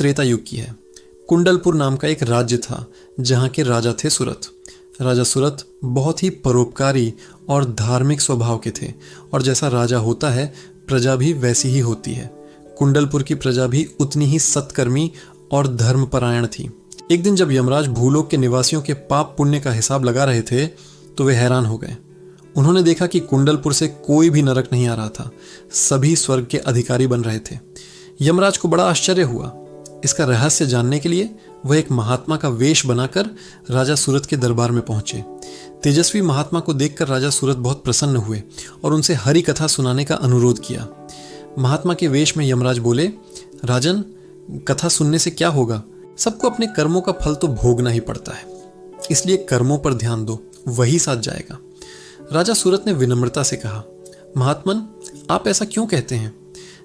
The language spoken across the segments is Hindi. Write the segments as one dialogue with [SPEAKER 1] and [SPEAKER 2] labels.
[SPEAKER 1] त्रेता युग की है। कुंडलपुर नाम का एक राज्य था जहाँ के राजा थे सुरथ। राजा सुरथ बहुत ही परोपकारी और धार्मिक स्वभाव के थे, और जैसा राजा होता है प्रजा भी वैसी ही होती है। कुंडलपुर की प्रजा भी उतनी ही सत्कर्मी और धर्मपरायण थी। एक दिन जब यमराज भूलोक के निवासियों के पाप पुण्य का हिसाब लगा रहे थे तो वे हैरान हो गए। उन्होंने देखा कि कुंडलपुर से कोई भी नरक नहीं आ रहा था, सभी स्वर्ग के अधिकारी बन रहे थे। यमराज को बड़ा आश्चर्य हुआ। इसका रहस्य जानने के लिए वह एक महात्मा का वेश बनाकर राजा सूरत के दरबार में पहुंचे। तेजस्वी महात्मा को देखकर राजा सूरत बहुत प्रसन्न हुए और उनसे हरि कथा सुनाने का अनुरोध किया। महात्मा के वेश में यमराज बोले, राजन, कथा सुनने से क्या होगा? सबको अपने कर्मों का फल तो भोगना ही पड़ता है, इसलिए कर्मों पर ध्यान दो, वही साथ जाएगा। राजा सूरत ने विनम्रता से कहा, महात्मन, आप ऐसा क्यों कहते हैं?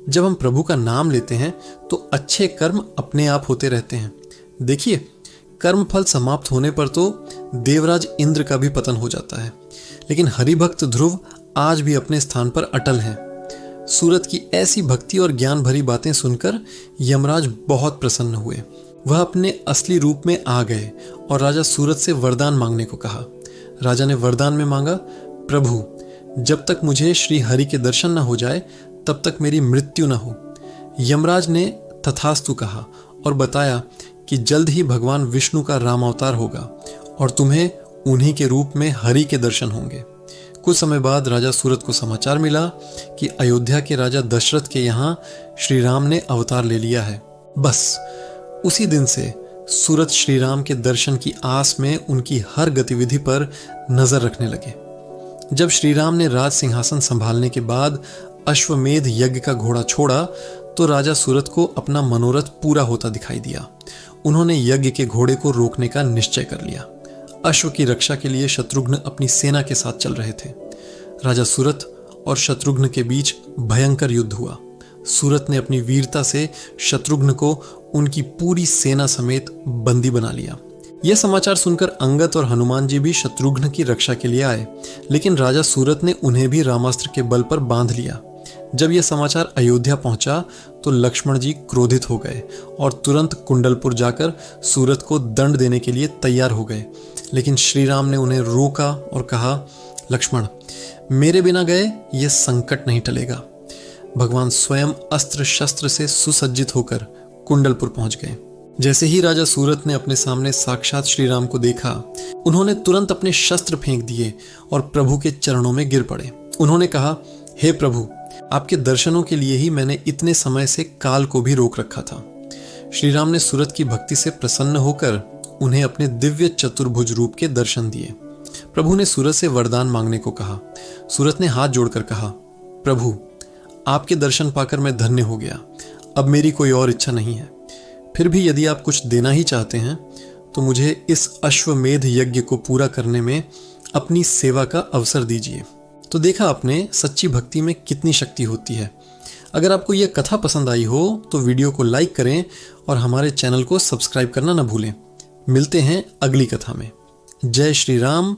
[SPEAKER 1] जब हम प्रभु का नाम लेते हैं तो अच्छे कर्म अपने आप होते रहते हैं। देखिए, कर्म फल समाप्त होने पर तो देवराज इंद्र का भी पतन हो जाता है, लेकिन हरिभक्त ध्रुव आज भी अपने स्थान पर अटल हैं। सूरत की ऐसी भक्ति और ज्ञान भरी बातें सुनकर यमराज बहुत प्रसन्न हुए। वह अपने असली रूप में आ गए और राजा सूरत से वरदान मांगने को कहा। राजा ने वरदान में मांगा, प्रभु, जब तक मुझे श्री हरि के दर्शन न हो जाए तब तक मेरी मृत्यु न हो। यमराज ने तथास्तु कहा और बताया कि जल्द ही भगवान विष्णु का राम अवतार होगा और तुम्हें उन्हीं के रूप में हरि के दर्शन होंगे। कुछ समय बाद राजा सूरत को समाचार मिला कि अयोध्या के राजा दशरथ के यहाँ श्री राम ने अवतार ले लिया है। बस उसी दिन से सूरत श्री राम के दर्शन की आस में उनकी हर गतिविधि पर नजर रखने लगे। जब श्री राम ने राज सिंहासन संभालने के बाद अश्वमेध यज्ञ का घोड़ा छोड़ा तो राजा सूरत को अपना मनोरथ पूरा होता दिखाई दिया। उन्होंने यज्ञ के घोड़े को रोकने का निश्चय कर लिया। अश्व की रक्षा के लिए शत्रुघ्न अपनी सेना के साथ चल रहे थे। राजा सूरत और शत्रुघ्न के बीच भयंकर युद्ध हुआ। सूरत ने अपनी वीरता से शत्रुघ्न को उनकी पूरी सेना समेत बंदी बना लिया। यह समाचार सुनकर अंगद और हनुमान जी भी शत्रुघ्न की रक्षा के लिए आए, लेकिन राजा सूरत ने उन्हें भी रामास्त्र के बल पर बांध लिया। जब यह समाचार अयोध्या पहुंचा तो लक्ष्मण जी क्रोधित हो गए और तुरंत कुंडलपुर जाकर सूरत को दंड देने के लिए तैयार हो गए। लेकिन श्री राम ने उन्हें रोका और कहा, लक्ष्मण, मेरे बिना गए यह संकट नहीं टलेगा। भगवान स्वयं अस्त्र शस्त्र से सुसज्जित होकर कुंडलपुर पहुंच गए। जैसे ही राजा सूरत ने अपने सामने साक्षात श्री राम को देखा, उन्होंने तुरंत अपने शस्त्र फेंक दिए और प्रभु के चरणों में गिर पड़े। उन्होंने कहा, हे प्रभु, आपके दर्शनों के लिए ही मैंने इतने समय से काल को भी रोक रखा था। श्री राम ने सूरत की भक्ति से प्रसन्न होकर उन्हें अपने दिव्य चतुर्भुज रूप के दर्शन दिए। प्रभु ने सूरत से वरदान मांगने को कहा। सूरत ने हाथ जोड़कर कहा, प्रभु, आपके दर्शन पाकर मैं धन्य हो गया। अब मेरी कोई और इच्छा नहीं है। फिर भी यदि आप कुछ देना ही चाहते हैं तो मुझे इस अश्वमेध यज्ञ को पूरा करने में अपनी सेवा का अवसर दीजिए। तो देखा आपने, सच्ची भक्ति में कितनी शक्ति होती है। अगर आपको यह कथा पसंद आई हो तो वीडियो को लाइक करें और हमारे चैनल को सब्सक्राइब करना न भूलें। मिलते हैं अगली कथा में। जय श्री राम।